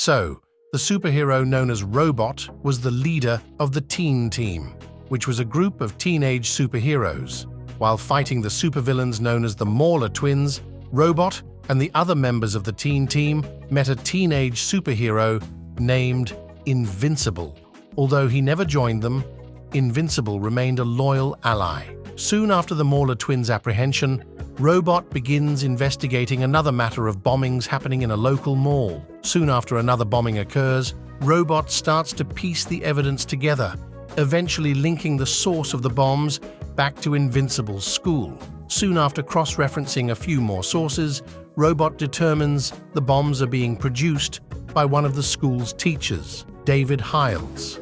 So, the superhero known as Robot was the leader of the Teen Team, which was a group of teenage superheroes. While fighting the supervillains known as the Mauler Twins, Robot and the other members of the Teen Team met a teenage superhero named Invincible. Although he never joined them, Invincible remained a loyal ally. Soon after the Mauler Twins' apprehension, Robot begins investigating another matter of bombings happening in a local mall. Soon after another bombing occurs, Robot starts to piece the evidence together, eventually linking the source of the bombs back to Invincible's school. Soon after cross-referencing a few more sources, Robot determines the bombs are being produced by one of the school's teachers, David Hiles.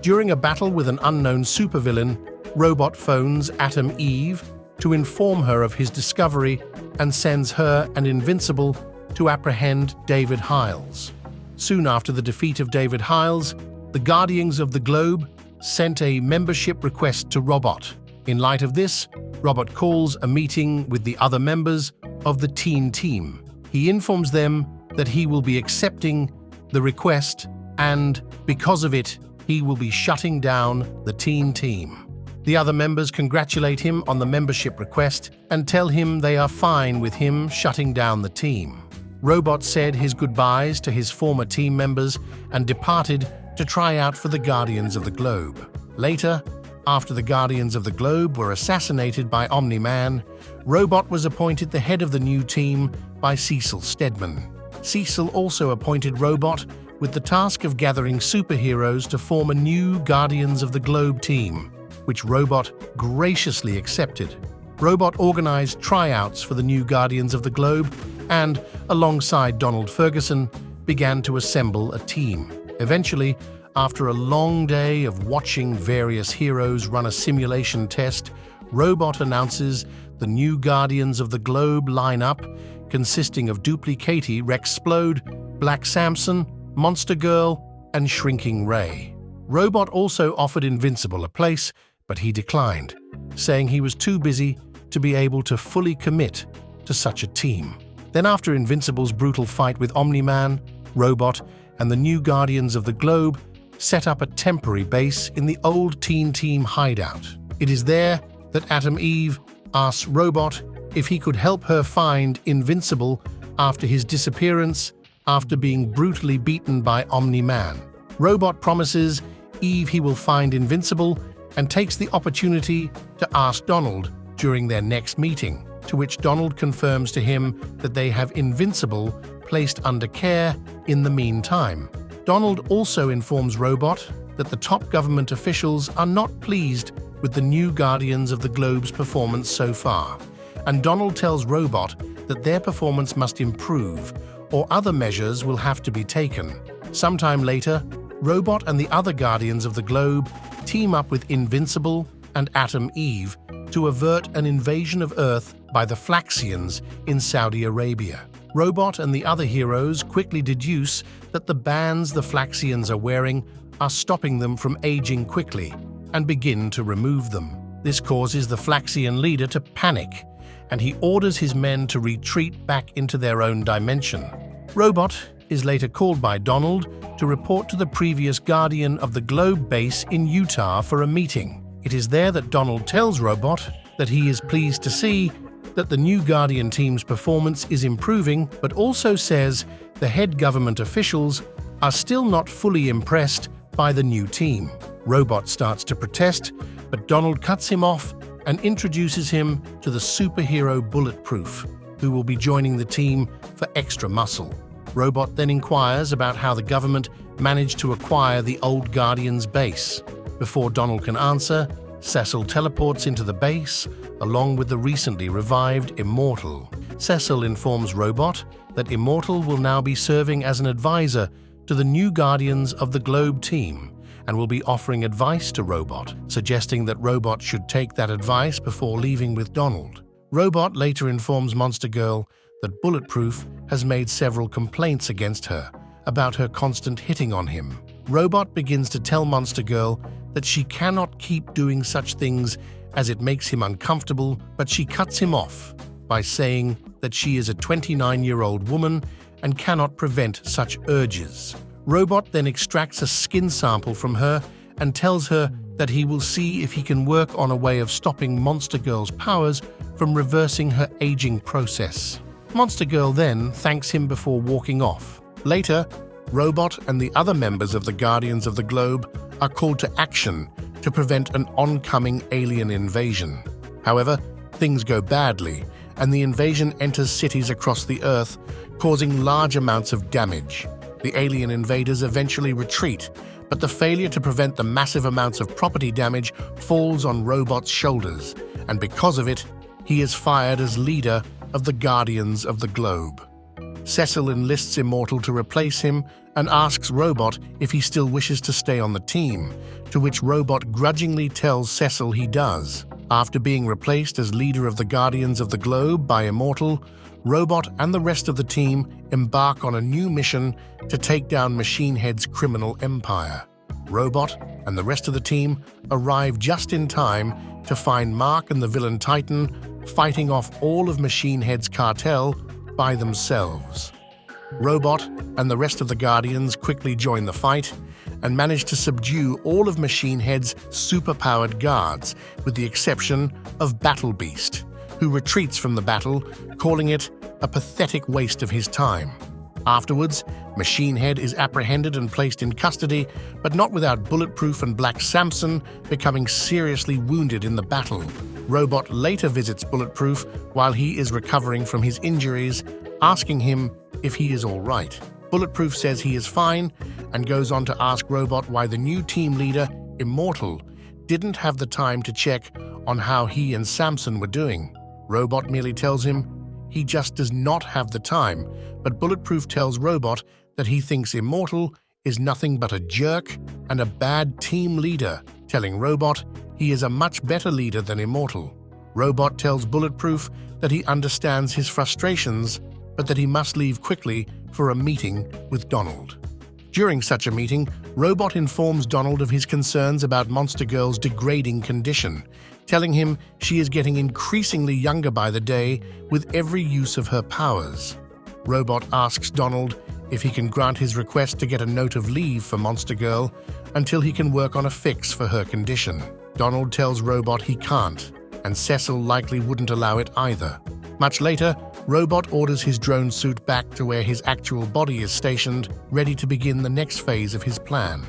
During a battle with an unknown supervillain, Robot phones Atom Eve to inform her of his discovery and sends her and Invincible to apprehend David Hiles. Soon after the defeat of David Hiles, the Guardians of the Globe sent a membership request to Robot. In light of this, Robot calls a meeting with the other members of the Teen Team. He informs them that he will be accepting the request and, because of it, he will be shutting down the Teen Team. The other members congratulate him on the membership request and tell him they are fine with him shutting down the team. Robot said his goodbyes to his former team members and departed to try out for the Guardians of the Globe. Later, after the Guardians of the Globe were assassinated by Omni-Man, Robot was appointed the head of the new team by Cecil Stedman. Cecil also appointed Robot with the task of gathering superheroes to form a new Guardians of the Globe team, which Robot graciously accepted. Robot organized tryouts for the new Guardians of the Globe and, alongside Donald Ferguson, began to assemble a team. Eventually, after a long day of watching various heroes run a simulation test, Robot announces the new Guardians of the Globe lineup, consisting of Duplicati Rex Splode, Black Samson, Monster Girl, and Shrinking Ray. Robot also offered Invincible a place, but he declined, saying he was too busy to be able to fully commit to such a team. Then after Invincible's brutal fight with Omni-Man, Robot and the new Guardians of the Globe set up a temporary base in the old Teen Team hideout. It is there that Atom Eve asks Robot if he could help her find Invincible after his disappearance after being brutally beaten by Omni-Man. Robot promises Eve he will find Invincible and takes the opportunity to ask Donald during their next meeting, to which Donald confirms to him that they have Invincible placed under care in the meantime. Donald also informs Robot that the top government officials are not pleased with the new Guardians of the Globe's performance so far, and Donald tells Robot that their performance must improve or other measures will have to be taken. Sometime later, Robot and the other Guardians of the Globe team up with Invincible and Atom Eve to avert an invasion of Earth by the Flaxans in Saudi Arabia. Robot and the other heroes quickly deduce that the bands the Flaxans are wearing are stopping them from aging quickly and begin to remove them. This causes the Flaxian leader to panic, and he orders his men to retreat back into their own dimension. Robot is later called by Donald to report to the previous Guardian of the Globe base in Utah for a meeting. It is there that Donald tells Robot that he is pleased to see that the new Guardian team's performance is improving, but also says the head government officials are still not fully impressed by the new team. Robot starts to protest, but Donald cuts him off and introduces him to the superhero Bulletproof, who will be joining the team for extra muscle. Robot then inquires about how the government managed to acquire the old Guardian's base. Before Donald can answer, Cecil teleports into the base, along with the recently revived Immortal. Cecil informs Robot that Immortal will now be serving as an advisor to the new Guardians of the Globe team and will be offering advice to Robot, suggesting that Robot should take that advice before leaving with Donald. Robot later informs Monster Girl that Bulletproof has made several complaints against her about her constant hitting on him. Robot begins to tell Monster Girl that she cannot keep doing such things as it makes him uncomfortable, but she cuts him off by saying that she is a 29-year-old woman and cannot prevent such urges. Robot then extracts a skin sample from her and tells her that he will see if he can work on a way of stopping Monster Girl's powers from reversing her aging process. Monster Girl then thanks him before walking off. Later, Robot and the other members of the Guardians of the Globe are called to action to prevent an oncoming alien invasion. However, things go badly, and the invasion enters cities across the Earth, causing large amounts of damage. The alien invaders eventually retreat, but the failure to prevent the massive amounts of property damage falls on Robot's shoulders, and because of it, he is fired as leader of the Guardians of the Globe. Cecil enlists Immortal to replace him and asks Robot if he still wishes to stay on the team, to which Robot grudgingly tells Cecil he does. After being replaced as leader of the Guardians of the Globe by Immortal, Robot and the rest of the team embark on a new mission to take down Machine Head's criminal empire. Robot and the rest of the team arrive just in time to find Mark and the villain Titan fighting off all of Machine Head's cartel by themselves. Robot and the rest of the Guardians quickly join the fight and manage to subdue all of Machine Head's superpowered guards, with the exception of Battle Beast, who retreats from the battle, calling it a pathetic waste of his time. Afterwards, Machine Head is apprehended and placed in custody, but not without Bulletproof and Black Samson becoming seriously wounded in the battle. Robot later visits Bulletproof while he is recovering from his injuries, asking him if he is all right. Bulletproof says he is fine and goes on to ask Robot why the new team leader, Immortal, didn't have the time to check on how he and Samson were doing. Robot merely tells him he just does not have the time, but Bulletproof tells Robot that he thinks Immortal is nothing but a jerk and a bad team leader, telling Robot he is a much better leader than Immortal. Robot tells Bulletproof that he understands his frustrations, but that he must leave quickly for a meeting with Donald. During such a meeting, Robot informs Donald of his concerns about Monster Girl's degrading condition, telling him she is getting increasingly younger by the day with every use of her powers. Robot asks Donald if he can grant his request to get a note of leave for Monster Girl until he can work on a fix for her condition. Donald tells Robot he can't, and Cecil likely wouldn't allow it either. Much later, Robot orders his drone suit back to where his actual body is stationed, ready to begin the next phase of his plan.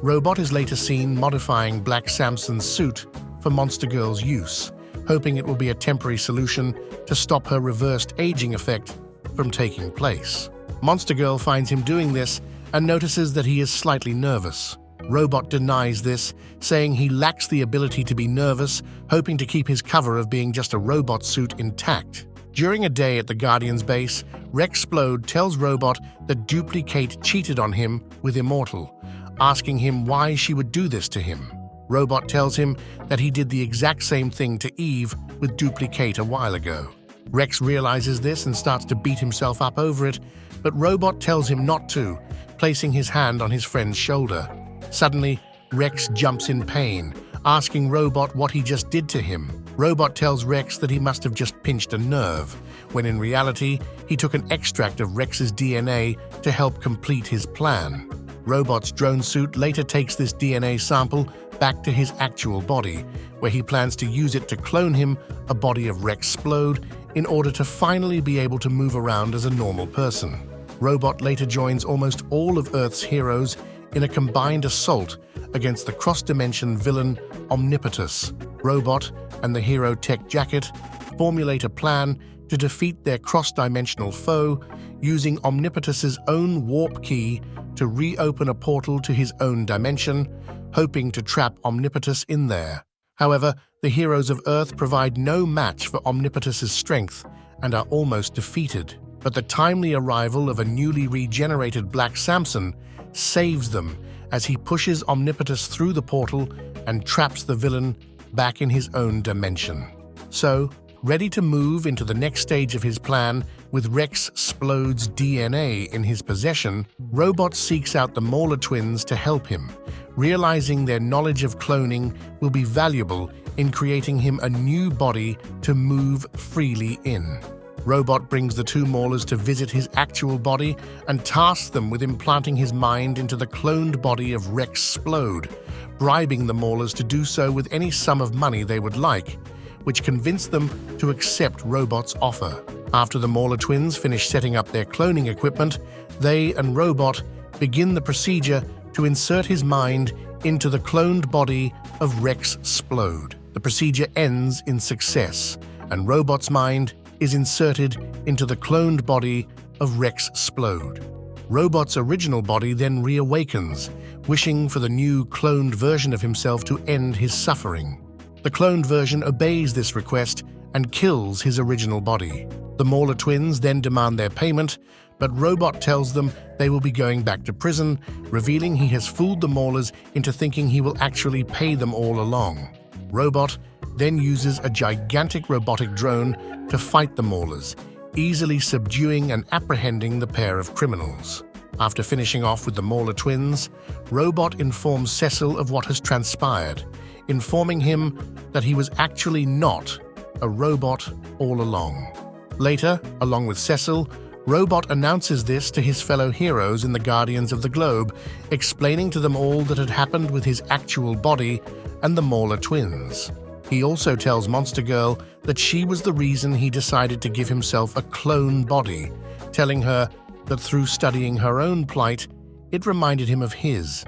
Robot is later seen modifying Black Samson's suit for Monster Girl's use, hoping it will be a temporary solution to stop her reversed aging effect from taking place. Monster Girl finds him doing this and notices that he is slightly nervous. Robot denies this, saying he lacks the ability to be nervous, hoping to keep his cover of being just a robot suit intact. During a day at the Guardian's base, Rex Splode tells Robot that Duplicate cheated on him with Immortal, asking him why she would do this to him. Robot tells him that he did the exact same thing to Eve with Duplicate a while ago. Rex realizes this and starts to beat himself up over it, but Robot tells him not to, placing his hand on his friend's shoulder. Suddenly, Rex jumps in pain, asking Robot what he just did to him. Robot tells Rex that he must have just pinched a nerve, when in reality, he took an extract of Rex's DNA to help complete his plan. Robot's drone suit later takes this DNA sample back to his actual body, where he plans to use it to clone him a body of Rex Splode in order to finally be able to move around as a normal person. Robot later joins almost all of Earth's heroes in a combined assault against the cross-dimension villain Omnipotus. Robot and the hero Tech Jacket formulate a plan to defeat their cross-dimensional foe using Omnipotus's own warp key to reopen a portal to his own dimension, hoping to trap Omnipotus in there. However, the heroes of Earth provide no match for Omnipotus's strength and are almost defeated. But the timely arrival of a newly regenerated Black Samson saves them as he pushes Omnipotus through the portal and traps the villain back in his own dimension. So, ready to move into the next stage of his plan with Rex Splode's DNA in his possession, Robot seeks out the Mauler twins to help him, realizing their knowledge of cloning will be valuable in creating him a new body to move freely in. Robot brings the two Maulers to visit his actual body and tasks them with implanting his mind into the cloned body of Rex Splode, bribing the Maulers to do so with any sum of money they would like, which convinced them to accept Robot's offer. After the Mauler twins finish setting up their cloning equipment, they and Robot begin the procedure to insert his mind into the cloned body of Rex Splode. The procedure ends in success, and Robot's mind is inserted into the cloned body of Rex Splode. Robot's original body then reawakens, wishing for the new cloned version of himself to end his suffering. The cloned version obeys this request and kills his original body. The Mauler twins then demand their payment, but Robot tells them they will be going back to prison, revealing he has fooled the Maulers into thinking he will actually pay them all along. Robot then uses a gigantic robotic drone to fight the Maulers, easily subduing and apprehending the pair of criminals. After finishing off with the Mauler twins, Robot informs Cecil of what has transpired, informing him that he was actually not a robot all along. Later, along with Cecil, Robot announces this to his fellow heroes in the Guardians of the Globe, explaining to them all that had happened with his actual body and the Mauler twins. He also tells Monster Girl that she was the reason he decided to give himself a clone body, telling her that through studying her own plight, it reminded him of his,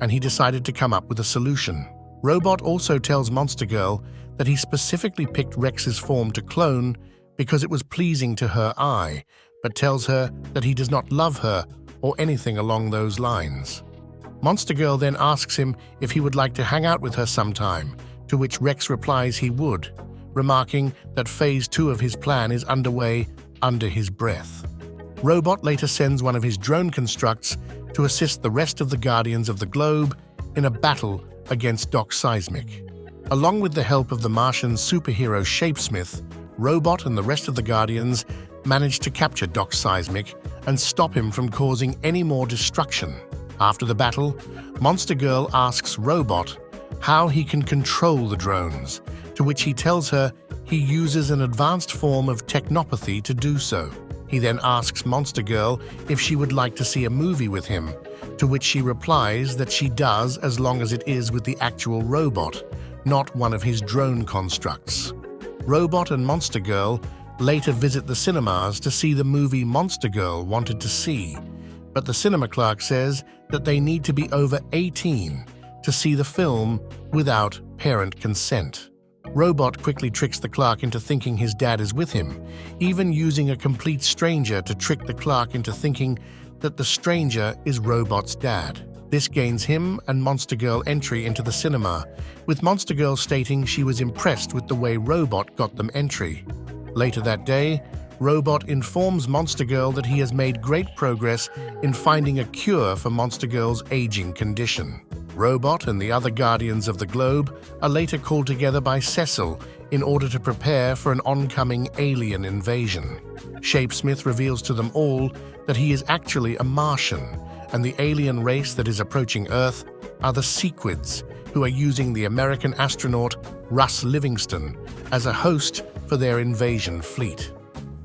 and he decided to come up with a solution. Robot also tells Monster Girl that he specifically picked Rex's form to clone because it was pleasing to her eye, but tells her that he does not love her or anything along those lines. Monster Girl then asks him if he would like to hang out with her sometime, to which Rex replies he would, remarking that Phase 2 of his plan is underway under his breath. Robot later sends one of his drone constructs to assist the rest of the Guardians of the Globe in a battle against Doc Seismic. Along with the help of the Martian superhero Shapesmith, Robot and the rest of the Guardians manage to capture Doc Seismic and stop him from causing any more destruction. After the battle, Monster Girl asks Robot how he can control the drones, to which he tells her he uses an advanced form of technopathy to do so. He then asks Monster Girl if she would like to see a movie with him, to which she replies that she does as long as it is with the actual robot, not one of his drone constructs. Robot and Monster Girl later visit the cinemas to see the movie Monster Girl wanted to see, but the cinema clerk says that they need to be over 18 to see the film without parent consent. Robot quickly tricks the clerk into thinking his dad is with him, even using a complete stranger to trick the clerk into thinking that the stranger is Robot's dad. This gains him and Monster Girl entry into the cinema, with Monster Girl stating she was impressed with the way Robot got them entry. Later that day, Robot informs Monster Girl that he has made great progress in finding a cure for Monster Girl's aging condition. Robot and the other Guardians of the Globe are later called together by Cecil in order to prepare for an oncoming alien invasion. Shapesmith reveals to them all that he is actually a Martian, and the alien race that is approaching Earth are the Squids, who are using the American astronaut Russ Livingston as a host for their invasion fleet.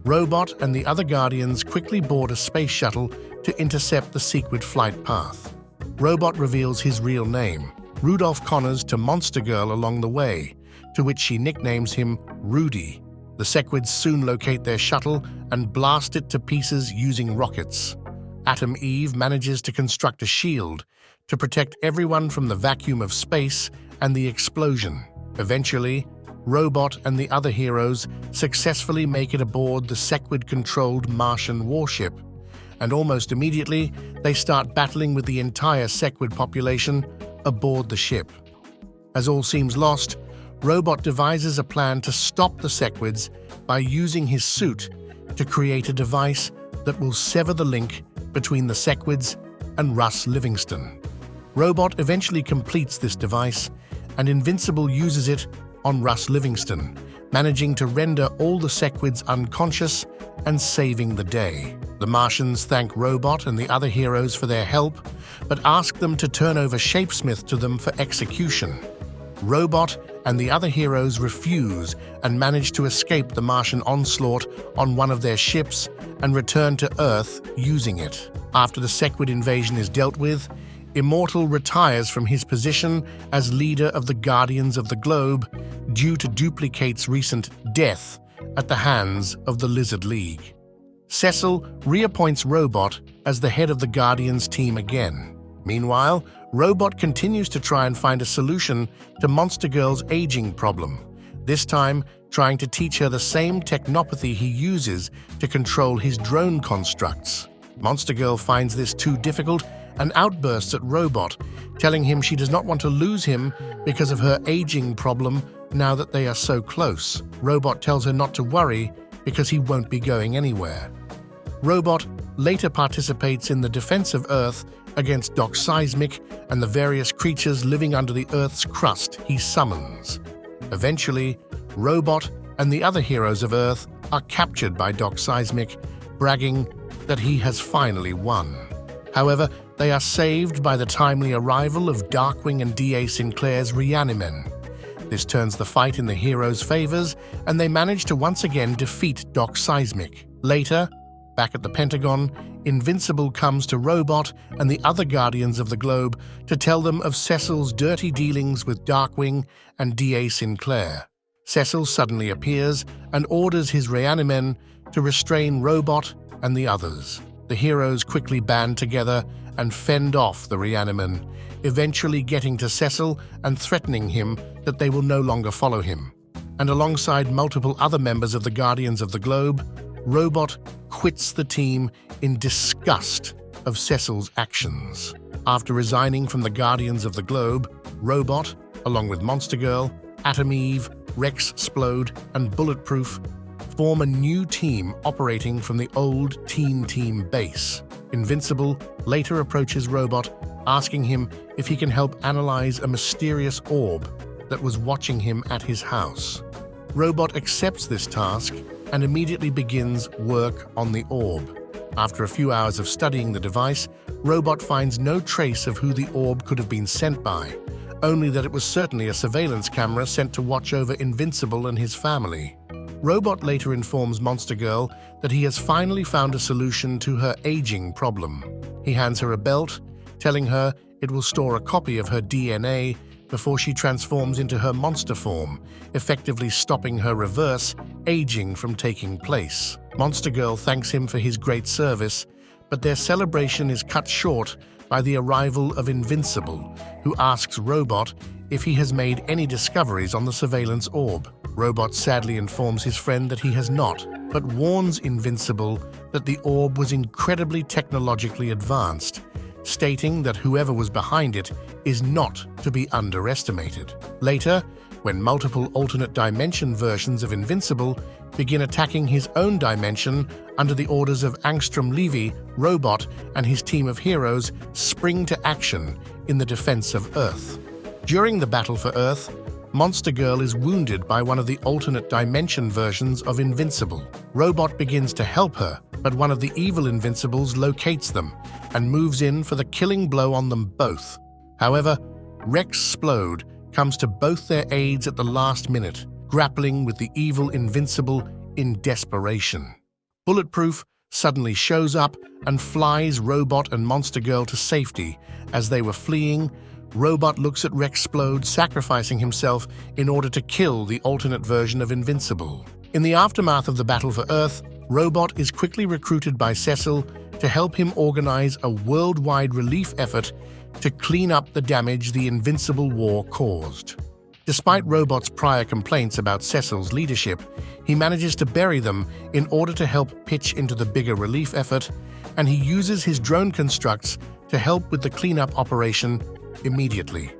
Robot and the other Guardians quickly board a space shuttle to intercept the Squid flight path. Robot reveals his real name, Rudolph Connors, to Monster Girl along the way, to which she nicknames him Rudy. The Squids soon locate their shuttle and blast it to pieces using rockets. Atom Eve manages to construct a shield to protect everyone from the vacuum of space and the explosion. Eventually, Robot and the other heroes successfully make it aboard the Squid-controlled Martian warship, and almost immediately they start battling with the entire Squid population aboard the ship. As all seems lost, Robot devises a plan to stop the Squids by using his suit to create a device that will sever the link between the Squids and Russ Livingston. Robot eventually completes this device, and Invincible uses it on Russ Livingston, managing to render all the Squids unconscious and saving the day. The Martians thank Robot and the other heroes for their help, but ask them to turn over Shapesmith to them for execution. Robot and the other heroes refuse and manage to escape the Martian onslaught on one of their ships and return to Earth using it. After the Squid invasion is dealt with, Immortal retires from his position as leader of the Guardians of the Globe due to Duplicate's recent death at the hands of the Lizard League. Cecil reappoints Robot as the head of the Guardians team again. Meanwhile, Robot continues to try and find a solution to Monster Girl's aging problem, this time trying to teach her the same technopathy he uses to control his drone constructs. Monster Girl finds this too difficult and outbursts at Robot, telling him she does not want to lose him because of her aging problem now that they are so close. Robot tells her not to worry because he won't be going anywhere. Robot later participates in the defense of Earth against Doc Seismic and the various creatures living under the Earth's crust he summons. Eventually, Robot and the other heroes of Earth are captured by Doc Seismic, bragging that he has finally won. However, they are saved by the timely arrival of Darkwing and D.A. Sinclair's Reanimen. This turns the fight in the heroes' favors, and they manage to once again defeat Doc Seismic. Later, back at the Pentagon, Invincible comes to Robot and the other Guardians of the Globe to tell them of Cecil's dirty dealings with Darkwing and D.A. Sinclair. Cecil suddenly appears and orders his Reanimen to restrain Robot and the others. The heroes quickly band together and fend off the Reanimen, eventually getting to Cecil and threatening him that they will no longer follow him. And alongside multiple other members of the Guardians of the Globe, Robot quits the team in disgust of Cecil's actions. After resigning from the Guardians of the Globe, Robot, along with Monster Girl, Atom Eve, Rex Splode, and Bulletproof, form a new team operating from the old Teen Team base. Invincible later approaches Robot, asking him if he can help analyze a mysterious orb that was watching him at his house. Robot accepts this task and immediately begins work on the orb. After a few hours of studying the device, Robot finds no trace of who the orb could have been sent by, only that it was certainly a surveillance camera sent to watch over Invincible and his family. Robot later informs Monster Girl that he has finally found a solution to her aging problem. He hands her a belt, telling her it will store a copy of her DNA before she transforms into her monster form, effectively stopping her reverse aging from taking place. Monster Girl thanks him for his great service, but their celebration is cut short by the arrival of Invincible, who asks Robot if he has made any discoveries on the surveillance orb. Robot sadly informs his friend that he has not, but warns Invincible that the orb was incredibly technologically advanced, stating that whoever was behind it is not to be underestimated. Later, when multiple alternate dimension versions of Invincible begin attacking his own dimension under the orders of Angstrom Levy, Robot and his team of heroes spring to action in the defense of Earth. During the battle for Earth, Monster Girl is wounded by one of the alternate dimension versions of Invincible. Robot begins to help her, but one of the evil Invincibles locates them and moves in for the killing blow on them both. However, Rex Splode comes to both their aids at the last minute, grappling with the evil Invincible in desperation. Bulletproof suddenly shows up and flies Robot and Monster Girl to safety. As they were fleeing, Robot looks at Rex Splode sacrificing himself in order to kill the alternate version of Invincible. In the aftermath of the battle for Earth, Robot is quickly recruited by Cecil to help him organize a worldwide relief effort to clean up the damage the Invincible War caused. Despite Robot's prior complaints about Cecil's leadership, he manages to bury them in order to help pitch into the bigger relief effort, and he uses his drone constructs to help with the cleanup operation immediately.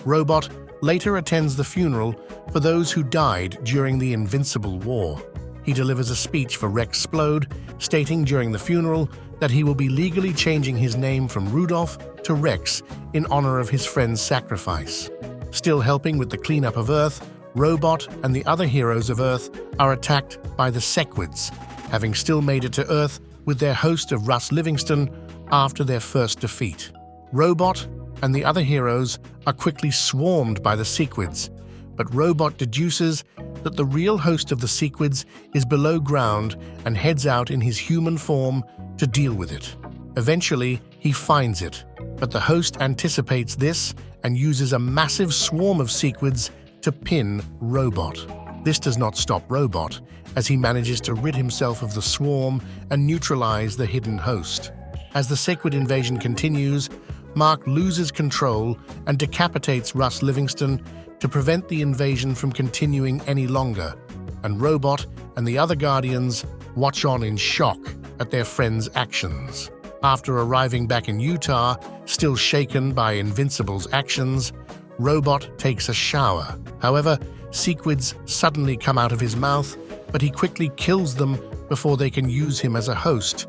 Robot later attends the funeral for those who died during the Invincible War. He delivers a speech for Rex Splode, stating during the funeral that he will be legally changing his name from Rudolph to Rex in honor of his friend's sacrifice. Still helping with the cleanup of Earth, Robot and the other heroes of Earth are attacked by the Squids, having still made it to Earth with their host of Russ Livingston after their first defeat. Robot and the other heroes are quickly swarmed by the Squids, but Robot deduces that the real host of the Squids is below ground and heads out in his human form to deal with it. Eventually, he finds it, but the host anticipates this and uses a massive swarm of Squids to pin Robot. This does not stop Robot, as he manages to rid himself of the swarm and neutralize the hidden host. As the Squid invasion continues, Mark loses control and decapitates Russ Livingston to prevent the invasion from continuing any longer, and Robot and the other Guardians watch on in shock at their friend's actions. After arriving back in Utah, still shaken by Invincible's actions, Robot takes a shower. However, Squids suddenly come out of his mouth, but he quickly kills them before they can use him as a host,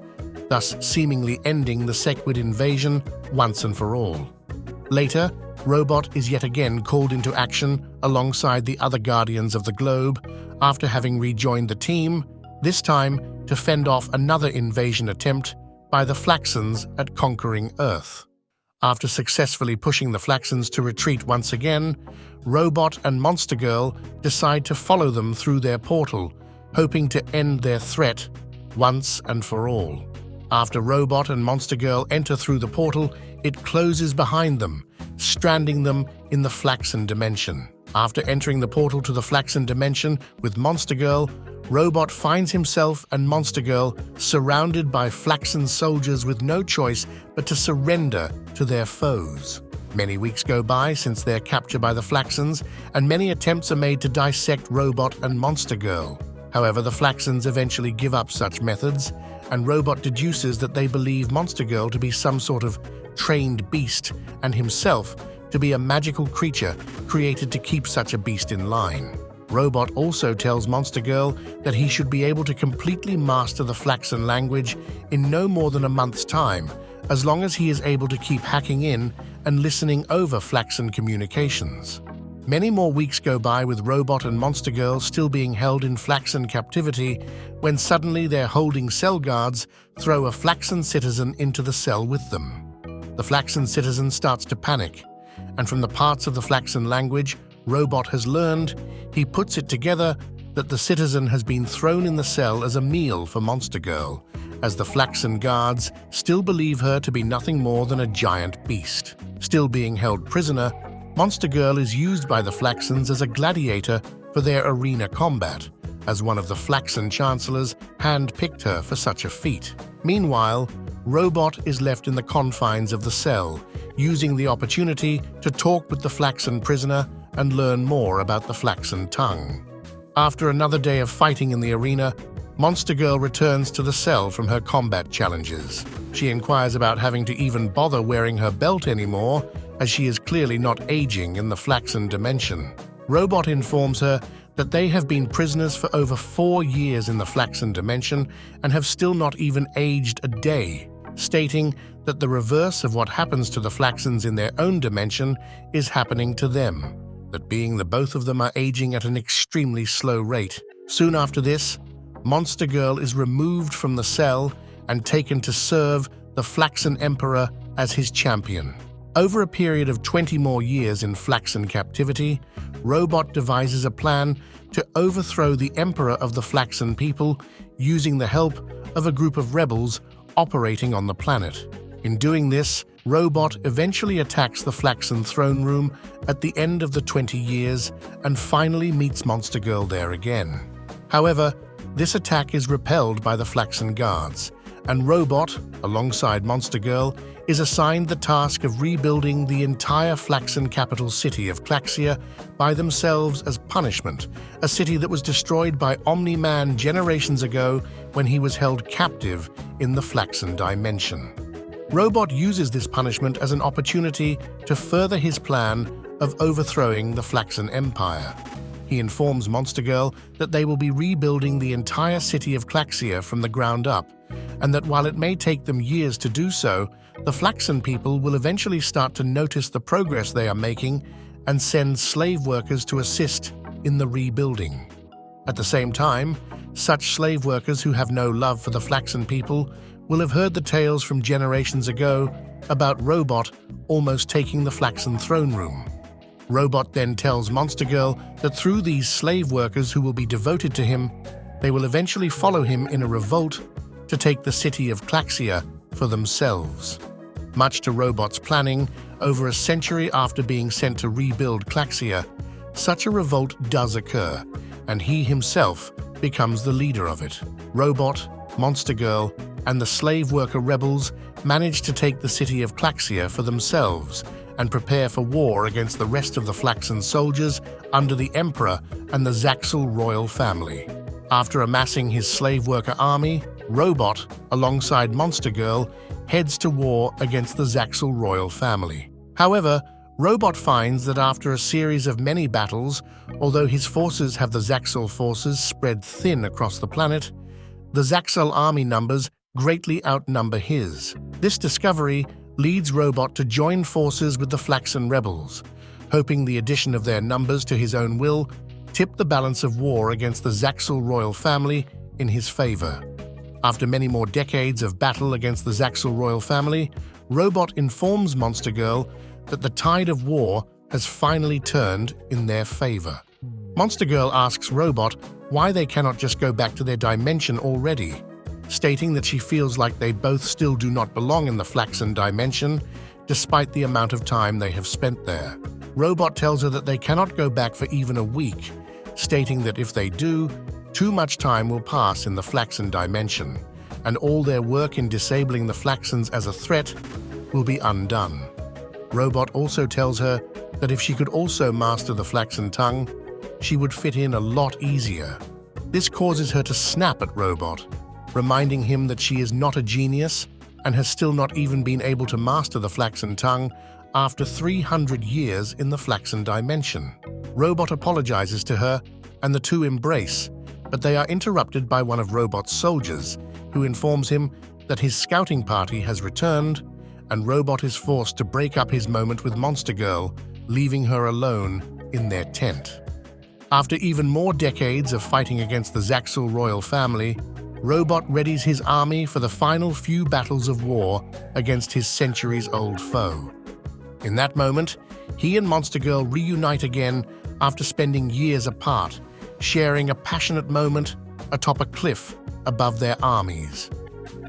thus seemingly ending the Squid invasion once and for all. Later, Robot is yet again called into action alongside the other Guardians of the Globe after having rejoined the team, this time to fend off another invasion attempt by the Flaxans at conquering Earth. After successfully pushing the Flaxans to retreat once again, Robot and Monster Girl decide to follow them through their portal, hoping to end their threat once and for all. After Robot and Monster Girl enter through the portal, it closes behind them, stranding them in the Flaxan dimension. After entering the portal to the Flaxan dimension with Monster Girl, Robot finds himself and Monster Girl surrounded by Flaxan soldiers with no choice but to surrender to their foes. Many weeks go by since their capture by the Flaxans, and many attempts are made to dissect Robot and Monster Girl. However, the Flaxans eventually give up such methods, and Robot deduces that they believe Monster Girl to be some sort of trained beast and himself to be a magical creature created to keep such a beast in line. Robot also tells Monster Girl that he should be able to completely master the Flaxan language in no more than a month's time, as long as he is able to keep hacking in and listening over Flaxan communications. Many more weeks go by with Robot and Monster Girl still being held in Flaxan captivity when suddenly their holding cell guards throw a Flaxan citizen into the cell with them. The Flaxan citizen starts to panic, and from the parts of the Flaxan language Robot has learned, he puts it together that the citizen has been thrown in the cell as a meal for Monster Girl, as the Flaxan guards still believe her to be nothing more than a giant beast. Still being held prisoner, Monster Girl is used by the Flaxans as a gladiator for their arena combat, as one of the Flaxan chancellors hand-picked her for such a feat. Meanwhile, Robot is left in the confines of the cell, using the opportunity to talk with the Flaxan prisoner and learn more about the Flaxan tongue. After another day of fighting in the arena, Monster Girl returns to the cell from her combat challenges. She inquires about having to even bother wearing her belt anymore, as she is clearly not aging in the Flaxan dimension. Robot informs her that they have been prisoners for over 4 years in the Flaxan dimension and have still not even aged a day, stating that the reverse of what happens to the Flaxans in their own dimension is happening to them, that being the both of them are aging at an extremely slow rate. Soon after this, Monster Girl is removed from the cell and taken to serve the Flaxan Emperor as his champion. Over a period of 20 more years in Flaxan captivity, Robot devises a plan to overthrow the Emperor of the Flaxan people using the help of a group of rebels operating on the planet. In doing this, Robot eventually attacks the Flaxan throne room at the end of the 20 years and finally meets Monster Girl there again. However, this attack is repelled by the Flaxan guards, and Robot, alongside Monster Girl, is assigned the task of rebuilding the entire Flaxan capital city of Claxia by themselves as punishment, a city that was destroyed by Omni-Man generations ago when he was held captive in the Flaxan dimension. Robot uses this punishment as an opportunity to further his plan of overthrowing the Flaxan Empire. He informs Monster Girl that they will be rebuilding the entire city of Claxia from the ground up, and that while it may take them years to do so, the Flaxan people will eventually start to notice the progress they are making and send slave workers to assist in the rebuilding. At the same time, such slave workers who have no love for the Flaxan people will have heard the tales from generations ago about Robot almost taking the Flaxan throne room. Robot then tells Monster Girl that through these slave workers who will be devoted to him, they will eventually follow him in a revolt to take the city of Claxia for themselves. Much to Robot's planning, over a century after being sent to rebuild Claxia, such a revolt does occur, and he himself becomes the leader of it. Robot, Monster Girl, and the slave worker rebels manage to take the city of Claxia for themselves and prepare for war against the rest of the Flaxan soldiers under the Emperor and the Zaxel royal family. After amassing his slave worker army, Robot, alongside Monster Girl, heads to war against the Zaxel royal family. However, Robot finds that after a series of many battles, although his forces have the Zaxel forces spread thin across the planet, the Zaxel army numbers greatly outnumber his. This discovery leads Robot to join forces with the Flaxan rebels, hoping the addition of their numbers to his own will tip the balance of war against the Zaxel royal family in his favor. After many more decades of battle against the Zaxel royal family, Robot informs Monster Girl that the tide of war has finally turned in their favor. Monster Girl asks Robot why they cannot just go back to their dimension already, stating that she feels like they both still do not belong in the Flaxan dimension, despite the amount of time they have spent there. Robot tells her that they cannot go back for even a week, stating that if they do, too much time will pass in the Flaxan dimension, and all their work in disabling the Flaxans as a threat will be undone. Robot also tells her that if she could also master the Flaxan tongue, she would fit in a lot easier. This causes her to snap at Robot, reminding him that she is not a genius and has still not even been able to master the Flaxan tongue after 300 years in the Flaxan dimension. Robot apologizes to her, and the two embrace, but they are interrupted by one of Robot's soldiers, who informs him that his scouting party has returned, and Robot is forced to break up his moment with Monster Girl, leaving her alone in their tent. After even more decades of fighting against the Zaxel royal family, Robot readies his army for the final few battles of war against his centuries-old foe. In that moment, he and Monster Girl reunite again after spending years apart, sharing a passionate moment atop a cliff above their armies.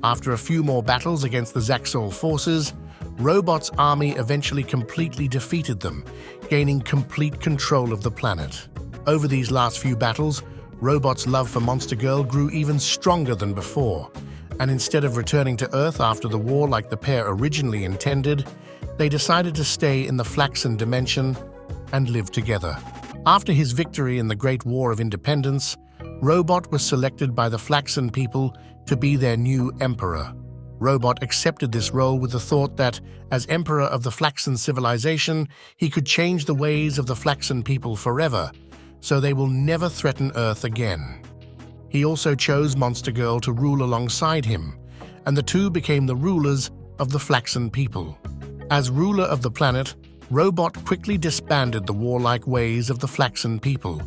After a few more battles against the Zaxel forces, Robot's army eventually completely defeated them, gaining complete control of the planet. Over these last few battles, Robot's love for Monster Girl grew even stronger than before, and instead of returning to Earth after the war like the pair originally intended, they decided to stay in the Flaxan dimension and live together. After his victory in the Great War of Independence, Robot was selected by the Flaxan people to be their new emperor. Robot accepted this role with the thought that, as emperor of the Flaxan civilization, he could change the ways of the Flaxan people forever, so they will never threaten Earth again. He also chose Monster Girl to rule alongside him, and the two became the rulers of the Flaxan people. As ruler of the planet, Robot quickly disbanded the warlike ways of the Flaxan people,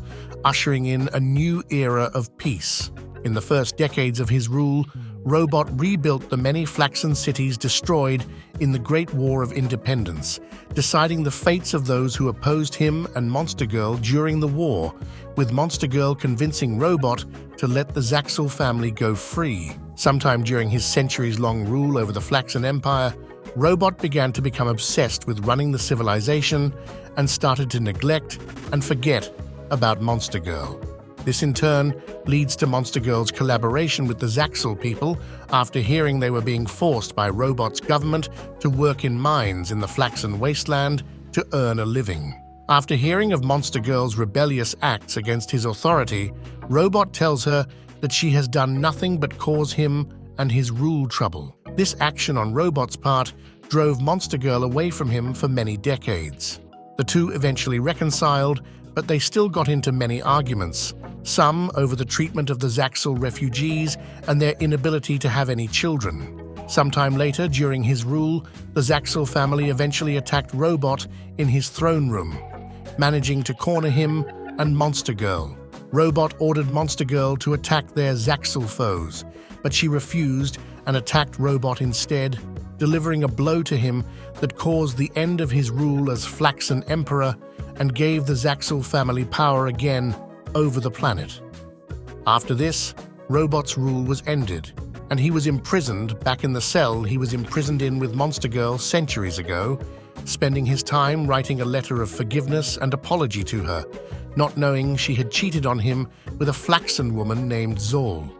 ushering in a new era of peace. In the first decades of his rule, Robot rebuilt the many Flaxan cities destroyed in the Great War of Independence, deciding the fates of those who opposed him and Monster Girl during the war, with Monster Girl convincing Robot to let the Zaxel family go free. Sometime during his centuries-long rule over the Flaxan Empire, Robot began to become obsessed with running the civilization and started to neglect and forget about Monster Girl. This in turn leads to Monster Girl's collaboration with the Zaxel people after hearing they were being forced by Robot's government to work in mines in the Flaxan wasteland to earn a living. After hearing of Monster Girl's rebellious acts against his authority, Robot tells her that she has done nothing but cause him and his rule trouble. This action on Robot's part drove Monster Girl away from him for many decades. The two eventually reconciled, but they still got into many arguments, some over the treatment of the Zaxel refugees and their inability to have any children. Sometime later, during his rule, the Zaxel family eventually attacked Robot in his throne room, managing to corner him and Monster Girl. Robot ordered Monster Girl to attack their Zaxel foes, but she refused and attacked Robot instead, delivering a blow to him that caused the end of his rule as Flaxan Emperor and gave the Zaxel family power again over the planet. After this, Robot's rule was ended, and he was imprisoned back in the cell he was imprisoned in with Monster Girl centuries ago, spending his time writing a letter of forgiveness and apology to her, not knowing she had cheated on him with a Flaxan woman named Zol.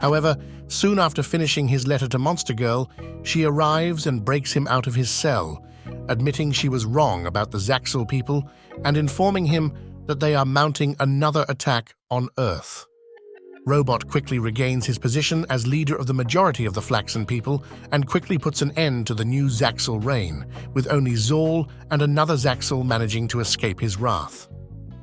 However, soon after finishing his letter to Monster Girl, she arrives and breaks him out of his cell, admitting she was wrong about the Zaxel people and informing him that they are mounting another attack on Earth. Robot quickly regains his position as leader of the majority of the Flaxan people and quickly puts an end to the new Zaxel reign, with only Zol and another Zaxel managing to escape his wrath.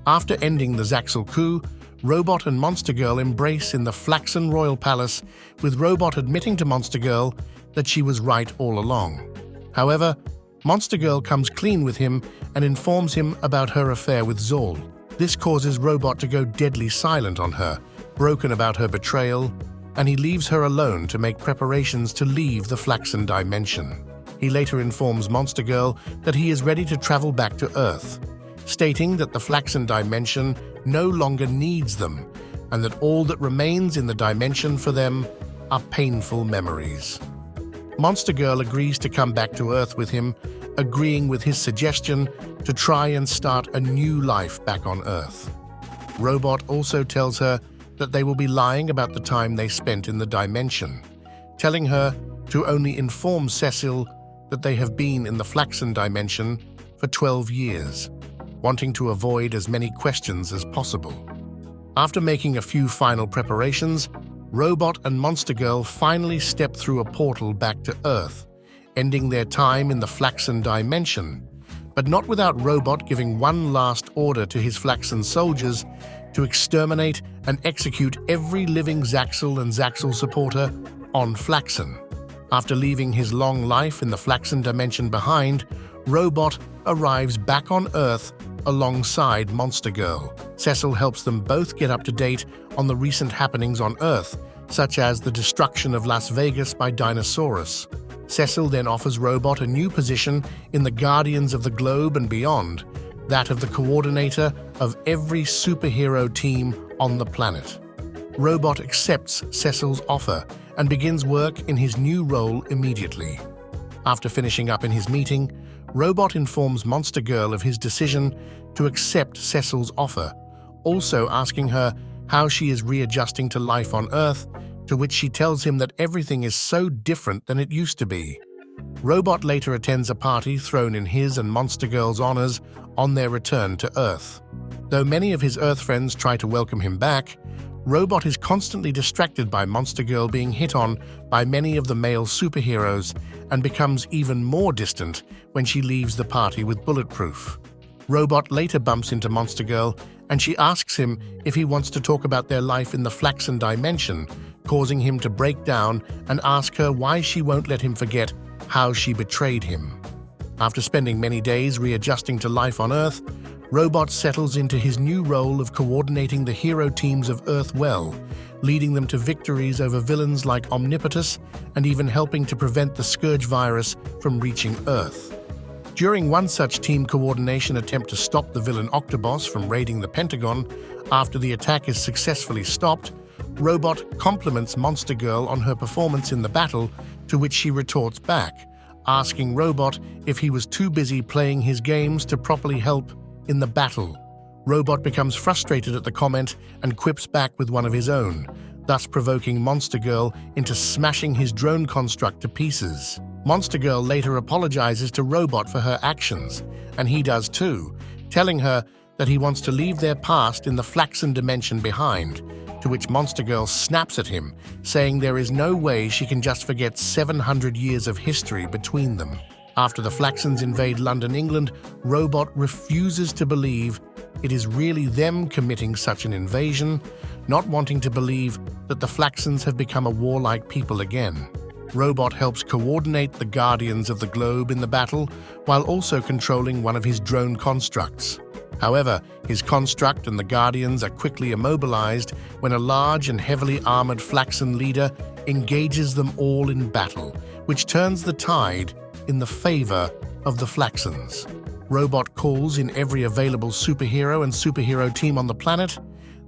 After ending the Zaxel coup, Robot and Monster Girl embrace in the Flaxan Royal Palace, with Robot admitting to Monster Girl that she was right all along. However, Monster Girl comes clean with him and informs him about her affair with Zol. This causes Robot to go deadly silent on her, broken about her betrayal, and he leaves her alone to make preparations to leave the Flaxan dimension. He later informs Monster Girl that he is ready to travel back to Earth, stating that the Flaxan dimension no longer needs them and that all that remains in the dimension for them are painful memories. Monster Girl agrees to come back to Earth with him, agreeing with his suggestion to try and start a new life back on Earth. Robot also tells her that they will be lying about the time they spent in the dimension, telling her to only inform Cecil that they have been in the Flaxan dimension for 12 years, wanting to avoid as many questions as possible. After making a few final preparations, Robot and Monster Girl finally step through a portal back to Earth, ending their time in the Flaxan dimension, but not without Robot giving one last order to his Flaxan soldiers to exterminate and execute every living Zaxel and Zaxel supporter on Flaxan. After leaving his long life in the Flaxan dimension behind, Robot arrives back on Earth alongside Monster Girl. Cecil helps them both get up to date on the recent happenings on Earth, such as the destruction of Las Vegas by Dinosaurus. Cecil then offers Robot a new position in the Guardians of the Globe and beyond, that of the coordinator of every superhero team on the planet. Robot accepts Cecil's offer and begins work in his new role immediately. After finishing up in his meeting, Robot informs Monster Girl of his decision to accept Cecil's offer, also asking her how she is readjusting to life on Earth, to which she tells him that everything is so different than it used to be. Robot later attends a party thrown in his and Monster Girl's honors on their return to Earth. Though many of his Earth friends try to welcome him back, Robot is constantly distracted by Monster Girl being hit on by many of the male superheroes and becomes even more distant when she leaves the party with Bulletproof. Robot later bumps into Monster Girl and she asks him if he wants to talk about their life in the Flaxan dimension, causing him to break down and ask her why she won't let him forget how she betrayed him. After spending many days readjusting to life on Earth, Robot settles into his new role of coordinating the hero teams of Earth well, leading them to victories over villains like Omnipotus and even helping to prevent the Scourge virus from reaching Earth. During one such team coordination attempt to stop the villain Octobos from raiding the Pentagon, after the attack is successfully stopped, Robot compliments Monster Girl on her performance in the battle, to which she retorts back, asking Robot if he was too busy playing his games to properly help in the battle. Robot becomes frustrated at the comment and quips back with one of his own, thus provoking Monster Girl into smashing his drone construct to pieces. Monster Girl later apologizes to Robot for her actions, and he does too, telling her that he wants to leave their past in the Flaxan dimension behind, to which Monster Girl snaps at him, saying there is no way she can just forget 700 years of history between them. After the Flaxans invade London, England, Robot refuses to believe it is really them committing such an invasion, not wanting to believe that the Flaxans have become a warlike people again. Robot helps coordinate the Guardians of the Globe in the battle, while also controlling one of his drone constructs. However, his construct and the Guardians are quickly immobilized when a large and heavily armored Flaxan leader engages them all in battle, which turns the tide in the favor of the Flaxans. Robot calls in every available superhero and superhero team on the planet,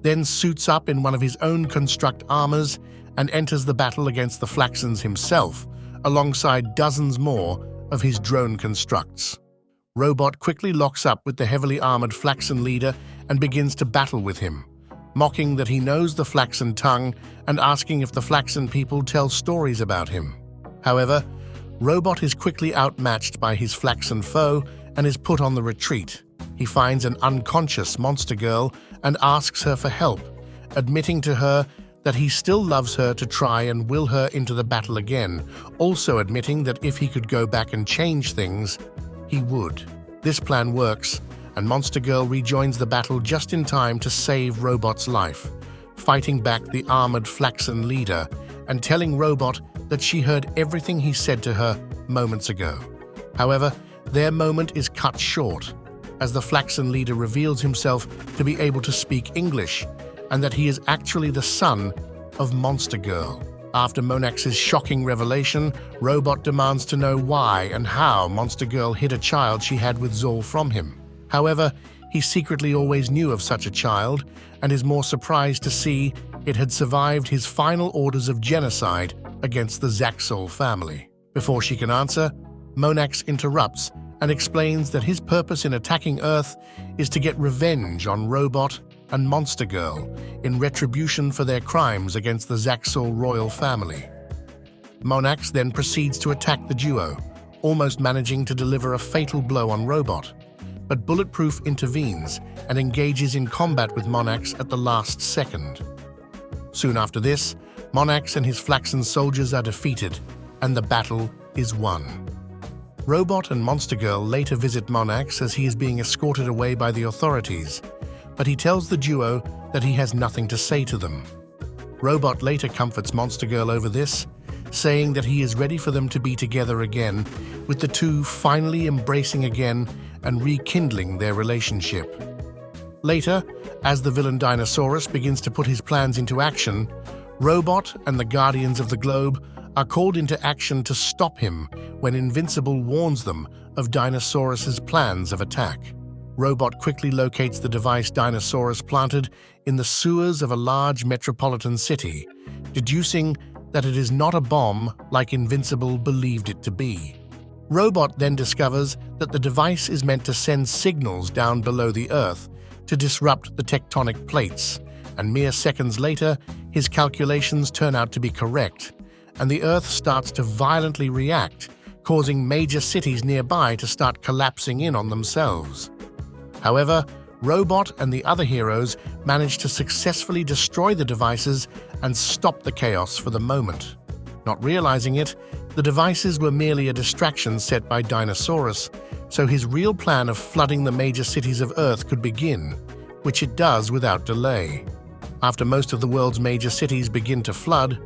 then suits up in one of his own construct armors and enters the battle against the Flaxans himself, alongside dozens more of his drone constructs. Robot quickly locks up with the heavily armored Flaxan leader and begins to battle with him, mocking that he knows the Flaxan tongue and asking if the Flaxan people tell stories about him. However, Robot is quickly outmatched by his Flaxan foe and is put on the retreat. He finds an unconscious monster girl and asks her for help, admitting to her that he still loves her to try and will her into the battle again, also admitting that if he could go back and change things, he would. This plan works, and Monster Girl rejoins the battle just in time to save Robot's life, fighting back the armored Flaxan leader and telling Robot that she heard everything he said to her moments ago. However, their moment is cut short, as the Flaxan leader reveals himself to be able to speak English, and that he is actually the son of Monster Girl. After Monax's shocking revelation, Robot demands to know why and how Monster Girl hid a child she had with Zol from him. However, he secretly always knew of such a child and is more surprised to see it had survived his final orders of genocide against the Zaxol family. Before she can answer, Monax interrupts and explains that his purpose in attacking Earth is to get revenge on Robot and Monster Girl in retribution for their crimes against the Zaxol royal family. Monax then proceeds to attack the duo, almost managing to deliver a fatal blow on Robot, but Bulletproof intervenes and engages in combat with Monax at the last second. Soon after this, Monax and his Flaxan soldiers are defeated, and the battle is won. Robot and Monster Girl later visit Monax as he is being escorted away by the authorities, but he tells the duo that he has nothing to say to them. Robot later comforts Monster Girl over this, saying that he is ready for them to be together again, with the two finally embracing again and rekindling their relationship. Later, as the villain Dinosaurus begins to put his plans into action, Robot and the Guardians of the Globe are called into action to stop him when Invincible warns them of Dinosaurus's plans of attack. Robot quickly locates the device Dinosaurus planted in the sewers of a large metropolitan city, deducing that it is not a bomb like Invincible believed it to be. Robot then discovers that the device is meant to send signals down below the Earth to disrupt the tectonic plates, and mere seconds later, his calculations turn out to be correct, and the Earth starts to violently react, causing major cities nearby to start collapsing in on themselves. However, Robot and the other heroes manage to successfully destroy the devices and stop the chaos for the moment. Not realizing it, the devices were merely a distraction set by Dinosaurus, so his real plan of flooding the major cities of Earth could begin, which it does without delay. After most of the world's major cities begin to flood,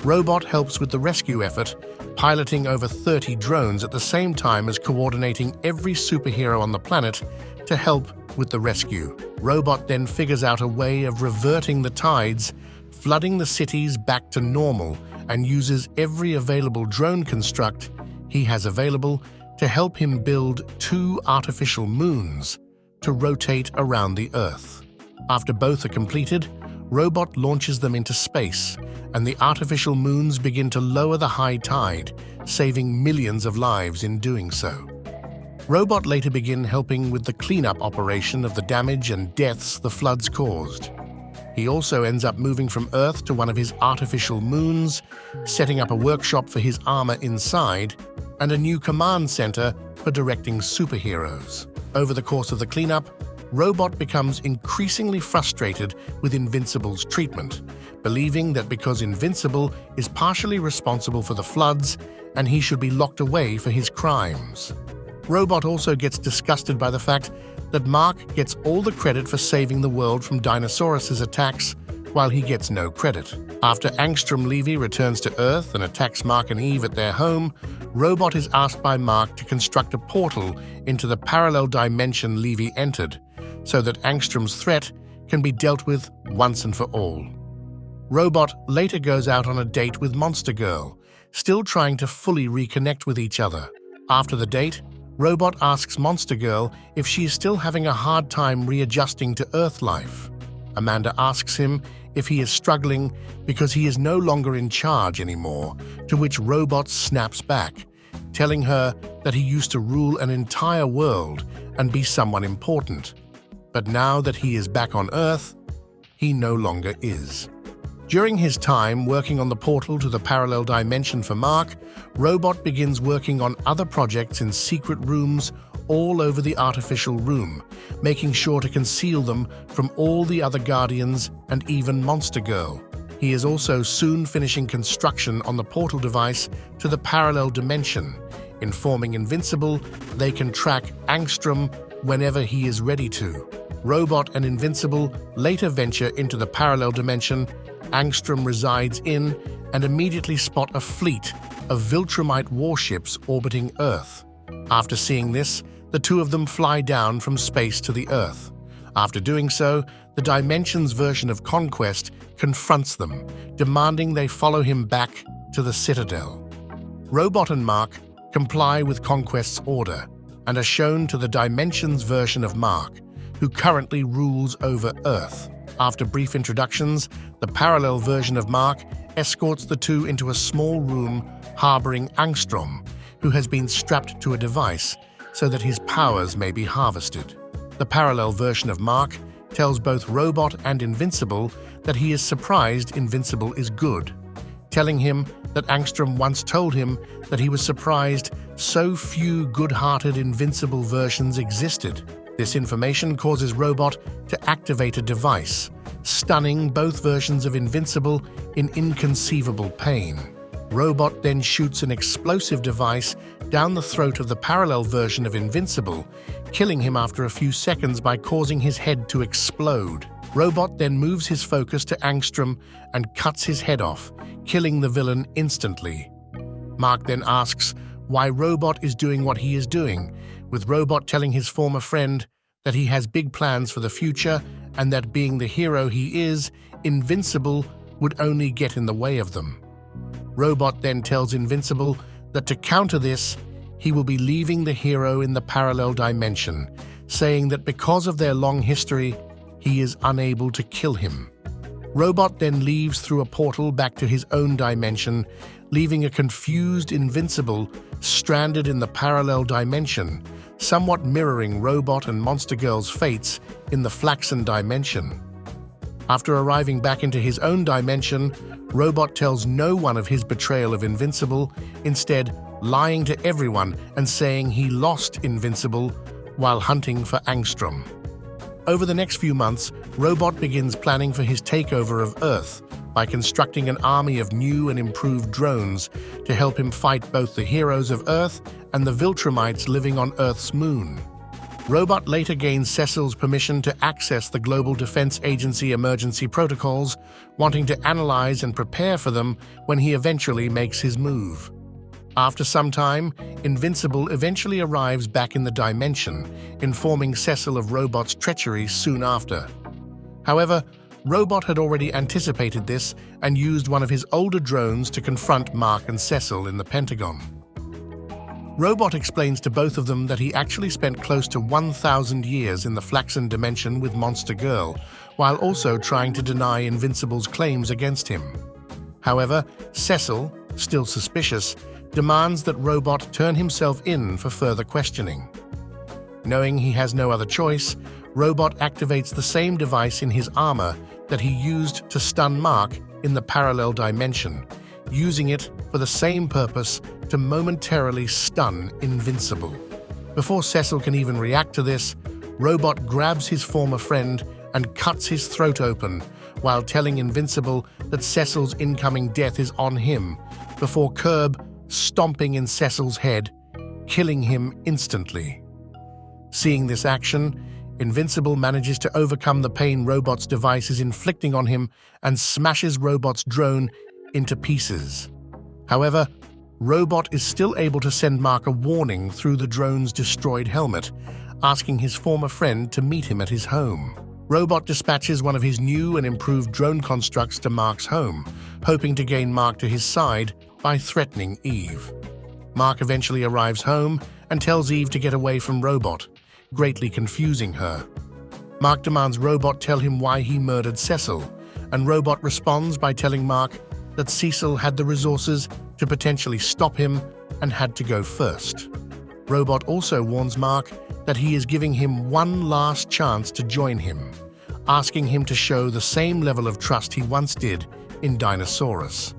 Robot helps with the rescue effort, piloting over 30 drones at the same time as coordinating every superhero on the planet to help with the rescue. Robot then figures out a way of reverting the tides, flooding the cities back to normal, and uses every available drone construct he has available to help him build 2 artificial moons to rotate around the Earth. After both are completed, Robot launches them into space, and the artificial moons begin to lower the high tide, saving millions of lives in doing so. Robot later begin helping with the cleanup operation of the damage and deaths the floods caused. He also ends up moving from Earth to one of his artificial moons, setting up a workshop for his armor inside, and a new command center for directing superheroes. Over the course of the cleanup, Robot becomes increasingly frustrated with Invincible's treatment, believing that because Invincible is partially responsible for the floods and he should be locked away for his crimes. Robot also gets disgusted by the fact that Mark gets all the credit for saving the world from Dinosaurus' attacks, while he gets no credit. After Angstrom Levy returns to Earth and attacks Mark and Eve at their home, Robot is asked by Mark to construct a portal into the parallel dimension Levy entered, so that Angstrom's threat can be dealt with once and for all. Robot later goes out on a date with Monster Girl, still trying to fully reconnect with each other. After the date, Robot asks Monster Girl if she is still having a hard time readjusting to Earth life. Amanda asks him if he is struggling because he is no longer in charge anymore, to which Robot snaps back, telling her that he used to rule an entire world and be someone important. But now that he is back on Earth, he no longer is. During his time working on the portal to the parallel dimension for Mark, Robot begins working on other projects in secret rooms all over the artificial room, making sure to conceal them from all the other Guardians and even Monster Girl. He is also soon finishing construction on the portal device to the parallel dimension, informing Invincible they can track Angstrom whenever he is ready to. Robot and Invincible later venture into the parallel dimension Angstrom resides in and immediately spot a fleet of Viltrumite warships orbiting Earth. After seeing this, the two of them fly down from space to the Earth. After doing so, the Dimension's version of Conquest confronts them, demanding they follow him back to the Citadel. Robot and Mark comply with Conquest's order and are shown to the Dimension's version of Mark, who currently rules over Earth. After brief introductions, the parallel version of Mark escorts the two into a small room harboring Angstrom, who has been strapped to a device so that his powers may be harvested. The parallel version of Mark tells both Robot and Invincible that he is surprised Invincible is good, telling him that Angstrom once told him that he was surprised so few good-hearted Invincible versions existed. This information causes Robot to activate a device, stunning both versions of Invincible in inconceivable pain. Robot then shoots an explosive device down the throat of the parallel version of Invincible, killing him after a few seconds by causing his head to explode. Robot then moves his focus to Angstrom and cuts his head off, killing the villain instantly. Mark then asks why Robot is doing what he is doing, with Robot telling his former friend that he has big plans for the future and that being the hero he is, Invincible would only get in the way of them. Robot then tells Invincible that to counter this, he will be leaving the hero in the parallel dimension, saying that because of their long history, he is unable to kill him. Robot then leaves through a portal back to his own dimension, leaving a confused Invincible stranded in the parallel dimension, somewhat mirroring Robot and Monster Girl's fates in the Flaxan dimension. After arriving back into his own dimension, Robot tells no one of his betrayal of Invincible, instead lying to everyone and saying he lost Invincible while hunting for Angstrom. Over the next few months, Robot begins planning for his takeover of Earth by constructing an army of new and improved drones to help him fight both the heroes of Earth and the Viltrumites living on Earth's moon. Robot later gains Cecil's permission to access the Global Defense Agency emergency protocols, wanting to analyze and prepare for them when he eventually makes his move. After some time, Invincible eventually arrives back in the dimension, informing Cecil of Robot's treachery soon after. However, Robot had already anticipated this and used one of his older drones to confront Mark and Cecil in the Pentagon. Robot explains to both of them that he actually spent close to 1,000 years in the Flaxan dimension with Monster Girl, while also trying to deny Invincible's claims against him. However, Cecil, still suspicious, demands that Robot turn himself in for further questioning. Knowing he has no other choice, Robot activates the same device in his armor that he used to stun Mark in the parallel dimension, using it for the same purpose to momentarily stun Invincible. Before Cecil can even react to this, Robot grabs his former friend and cuts his throat open while telling Invincible that Cecil's incoming death is on him, before Curb stomping in Cecil's head, killing him instantly. Seeing this action, Invincible manages to overcome the pain Robot's device is inflicting on him and smashes Robot's drone into pieces. However, Robot is still able to send Mark a warning through the drone's destroyed helmet, asking his former friend to meet him at his home. Robot dispatches one of his new and improved drone constructs to Mark's home, hoping to gain Mark to his side by threatening Eve. Mark eventually arrives home and tells Eve to get away from Robot, greatly confusing her. Mark demands Robot tell him why he murdered Cecil, and Robot responds by telling Mark that Cecil had the resources to potentially stop him and had to go first. Robot also warns Mark that he is giving him one last chance to join him, asking him to show the same level of trust he once did in Dinosaurus.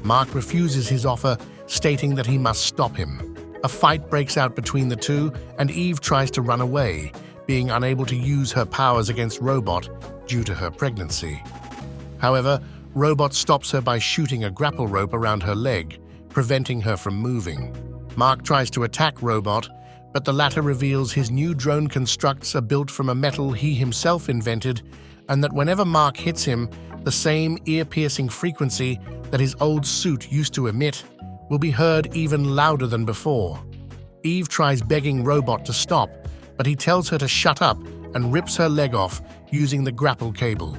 Mark refuses his offer, stating that he must stop him. A fight breaks out between the two, and Eve tries to run away, being unable to use her powers against Robot due to her pregnancy. However, Robot stops her by shooting a grapple rope around her leg, preventing her from moving. Mark tries to attack Robot, but the latter reveals his new drone constructs are built from a metal he himself invented, and that whenever Mark hits him, the same ear-piercing frequency that his old suit used to emit will be heard even louder than before. Eve tries begging Robot to stop, but he tells her to shut up and rips her leg off using the grapple cable.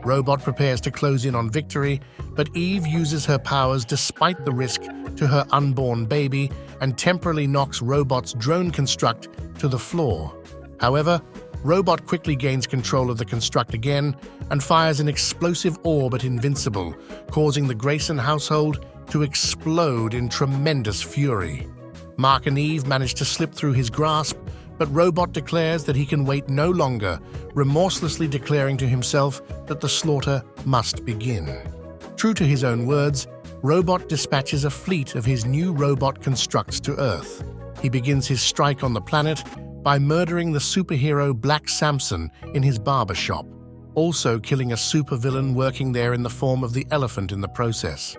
Robot prepares to close in on victory, but Eve uses her powers despite the risk to her unborn baby and temporarily knocks Robot's drone construct to the floor. However, Robot quickly gains control of the construct again and fires an explosive orb at Invincible, causing the Grayson household to explode in tremendous fury. Mark and Eve manage to slip through his grasp, but Robot declares that he can wait no longer, remorselessly declaring to himself that the slaughter must begin. True to his own words, Robot dispatches a fleet of his new robot constructs to Earth. He begins his strike on the planet by murdering the superhero Black Samson in his barber shop, also killing a supervillain working there in the form of the elephant in the process.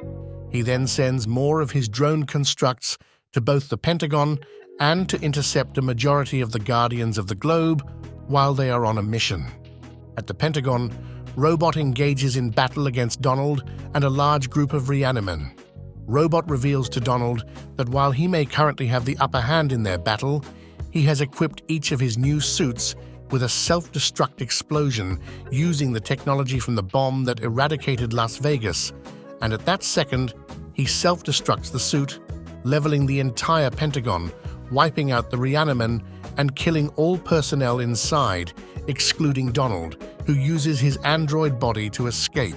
He then sends more of his drone constructs to both the Pentagon and to intercept a majority of the Guardians of the Globe while they are on a mission. At the Pentagon, Robot engages in battle against Donald and a large group of Reanimen. Robot reveals to Donald that while he may currently have the upper hand in their battle, he has equipped each of his new suits with a self-destruct explosion using the technology from the bomb that eradicated Las Vegas, and at that second, he self-destructs the suit, leveling the entire Pentagon, wiping out the Reanimen and killing all personnel inside, excluding Donald, who uses his android body to escape.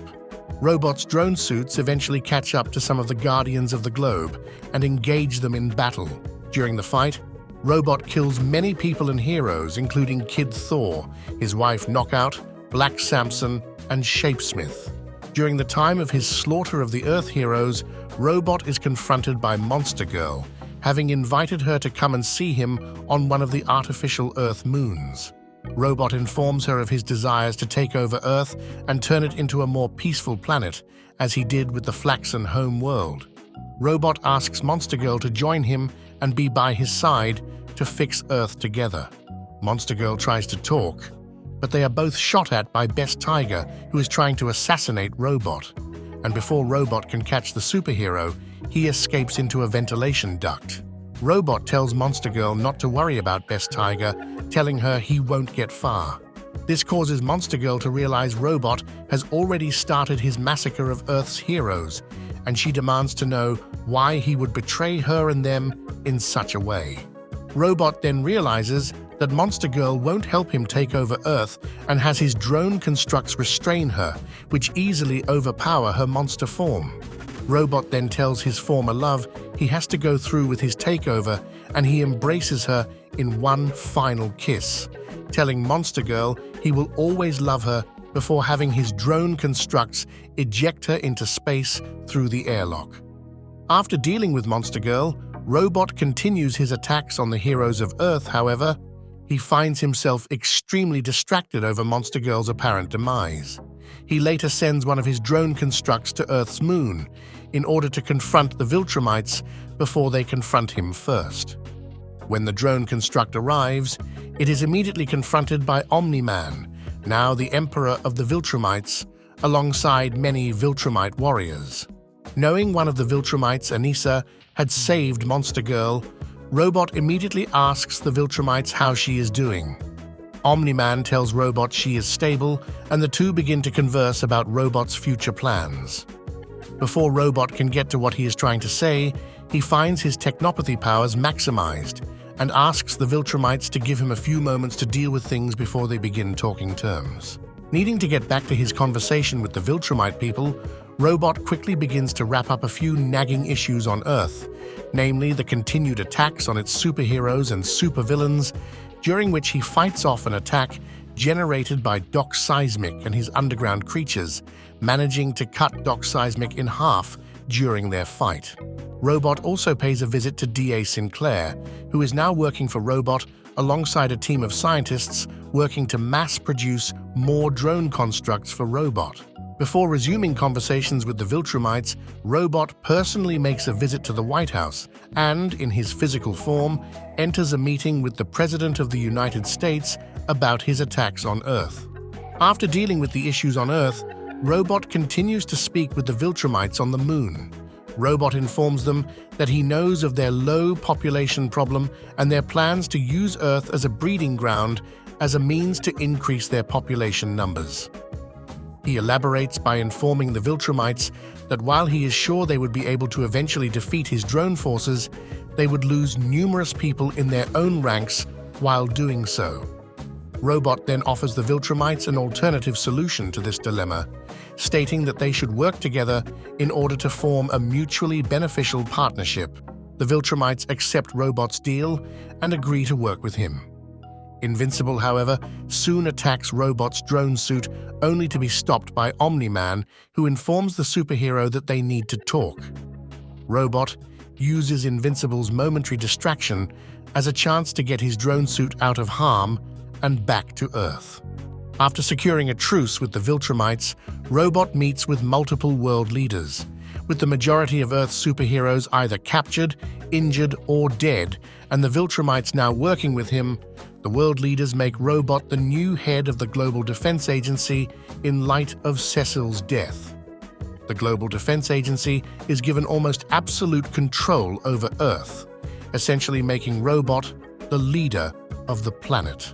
Robot's drone suits eventually catch up to some of the Guardians of the Globe and engage them in battle. During the fight, Robot kills many people and heroes, including Kid Thor, his wife Knockout, Black Samson, and Shapesmith. During the time of his slaughter of the Earth heroes, Robot is confronted by Monster Girl, having invited her to come and see him on one of the artificial Earth moons. Robot informs her of his desires to take over Earth and turn it into a more peaceful planet, as he did with the Flaxan home world. Robot asks Monster Girl to join him and be by his side to fix Earth together. Monster Girl tries to talk, but they are both shot at by Best Tiger, who is trying to assassinate Robot. And before Robot can catch the superhero, he escapes into a ventilation duct. Robot tells Monster Girl not to worry about Best Tiger, telling her he won't get far. This causes Monster Girl to realize Robot has already started his massacre of Earth's heroes, and she demands to know why he would betray her and them in such a way. Robot then realizes that Monster Girl won't help him take over Earth and has his drone constructs restrain her, which easily overpower her monster form. Robot then tells his former love he has to go through with his takeover, and he embraces her in one final kiss, telling Monster Girl he will always love her before having his drone constructs eject her into space through the airlock. After dealing with Monster Girl, Robot continues his attacks on the heroes of Earth. However, he finds himself extremely distracted over Monster Girl's apparent demise. He later sends one of his drone constructs to Earth's moon in order to confront the Viltrumites before they confront him first. When the drone construct arrives, it is immediately confronted by Omni-Man, now the Emperor of the Viltrumites, alongside many Viltrumite warriors. Knowing one of the Viltrumites, Anissa, had saved Monster Girl, Robot immediately asks the Viltrumites how she is doing. Omni-Man tells Robot she is stable, and the two begin to converse about Robot's future plans. Before Robot can get to what he is trying to say, he finds his technopathy powers maximized and asks the Viltrumites to give him a few moments to deal with things before they begin talking terms. Needing to get back to his conversation with the Viltrumite people, Robot quickly begins to wrap up a few nagging issues on Earth, namely the continued attacks on its superheroes and supervillains, during which he fights off an attack generated by Doc Seismic and his underground creatures, managing to cut Doc Seismic in half during their fight. Robot also pays a visit to D.A. Sinclair, who is now working for Robot alongside a team of scientists working to mass-produce more drone constructs for Robot. Before resuming conversations with the Viltrumites, Robot personally makes a visit to the White House and, in his physical form, enters a meeting with the President of the United States about his attacks on Earth. After dealing with the issues on Earth, Robot continues to speak with the Viltrumites on the Moon. Robot informs them that he knows of their low population problem and their plans to use Earth as a breeding ground as a means to increase their population numbers. He elaborates by informing the Viltrumites that while he is sure they would be able to eventually defeat his drone forces, they would lose numerous people in their own ranks while doing so. Robot then offers the Viltrumites an alternative solution to this dilemma, stating that they should work together in order to form a mutually beneficial partnership. The Viltrumites accept Robot's deal and agree to work with him. Invincible, however, soon attacks Robot's drone suit, only to be stopped by Omni-Man, who informs the superhero that they need to talk. Robot uses Invincible's momentary distraction as a chance to get his drone suit out of harm and back to Earth. After securing a truce with the Viltrumites, Robot meets with multiple world leaders. With the majority of Earth's superheroes either captured, injured, or dead, and the Viltrumites now working with him, the world leaders make Robot the new head of the Global Defense Agency in light of Cecil's death. The Global Defense Agency is given almost absolute control over Earth, essentially making Robot the leader of the planet.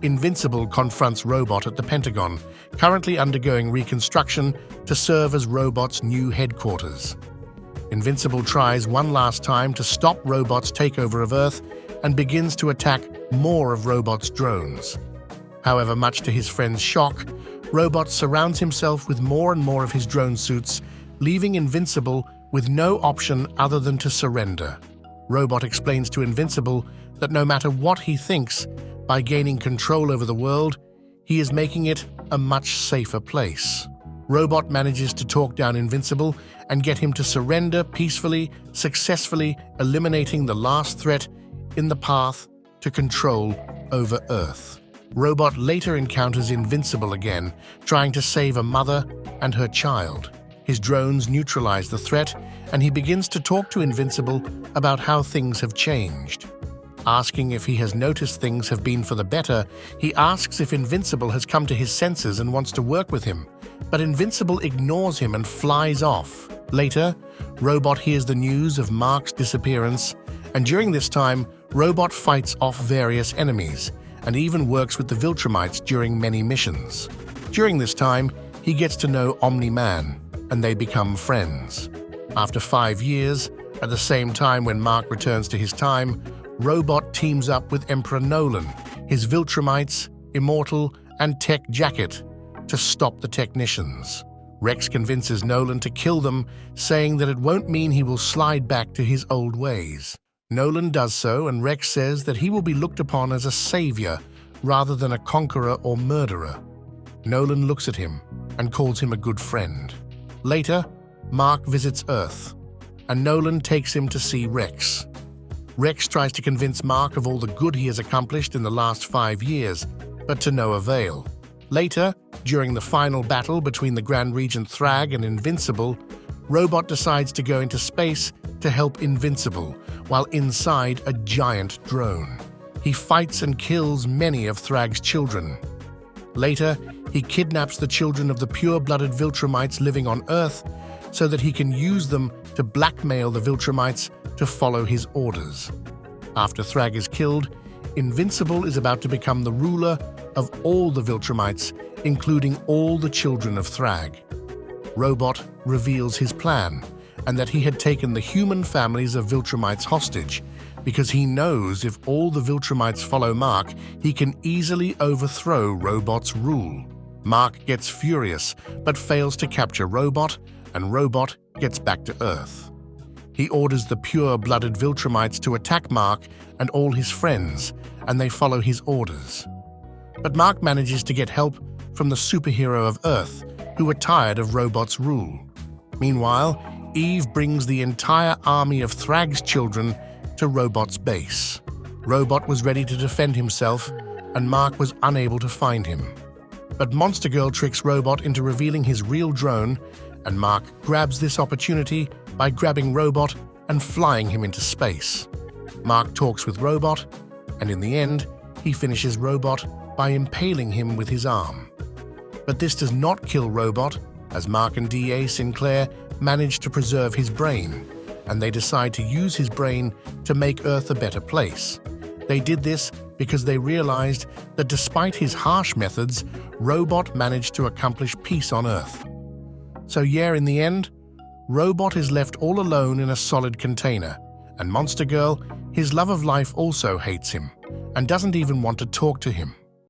Invincible confronts Robot at the Pentagon, currently undergoing reconstruction to serve as Robot's new headquarters. Invincible tries one last time to stop Robot's takeover of Earth and begins to attack more of Robot's drones. However, much to his friend's shock, Robot surrounds himself with more and more of his drone suits, leaving Invincible with no option other than to surrender. Robot explains to Invincible that no matter what he thinks, by gaining control over the world, he is making it a much safer place. Robot manages to talk down Invincible and get him to surrender peacefully, successfully eliminating the last threat in the path to control over Earth. Robot later encounters Invincible again, trying to save a mother and her child. His drones neutralize the threat, and he begins to talk to Invincible about how things have changed. Asking if he has noticed things have been for the better, he asks if Invincible has come to his senses and wants to work with him, but Invincible ignores him and flies off. Later, Robot hears the news of Mark's disappearance, and during this time, Robot fights off various enemies, and even works with the Viltrumites during many missions. During this time, he gets to know Omni-Man, and they become friends. After 5 years, at the same time when Mark returns to his time, Robot teams up with Emperor Nolan, his Viltrumites, Immortal, and Tech Jacket to stop the technicians. Rex convinces Nolan to kill them, saying that it won't mean he will slide back to his old ways. Nolan does so, and Rex says that he will be looked upon as a savior rather than a conqueror or murderer. Nolan looks at him and calls him a good friend. Later, Mark visits Earth, and Nolan takes him to see Rex. Rex tries to convince Mark of all the good he has accomplished in the last 5 years, but to no avail. Later, during the final battle between the Grand Regent Thrag and Invincible, Robot decides to go into space to help Invincible, while inside a giant drone. He fights and kills many of Thrag's children. Later, he kidnaps the children of the pure-blooded Viltrumites living on Earth so that he can use them to blackmail the Viltrumites to follow his orders. After Thrag is killed, Invincible is about to become the ruler of all the Viltrumites, including all the children of Thrag. Robot reveals his plan and that he had taken the human families of Viltrumites hostage because he knows if all the Viltrumites follow Mark, he can easily overthrow Robot's rule. Mark gets furious but fails to capture Robot, and Robot gets back to Earth. He orders the pure-blooded Viltrumites to attack Mark and all his friends, and they follow his orders. But Mark manages to get help from the superhero of Earth, who are tired of Robot's rule. Meanwhile, Eve brings the entire army of Thrag's children to Robot's base. Robot was ready to defend himself, and Mark was unable to find him. But Monster Girl tricks Robot into revealing his real drone, and Mark grabs this opportunity by grabbing Robot and flying him into space. Mark talks with Robot, and in the end, he finishes Robot by impaling him with his arm. But this does not kill Robot, as Mark and D.A. Sinclair manage to preserve his brain, and they decide to use his brain to make Earth a better place. They did this because they realized that despite his harsh methods, Robot managed to accomplish peace on Earth. So yeah, in the end, Robot is left all alone in a solid container, and Monster Girl, his love of life, also hates him and doesn't even want to talk to him.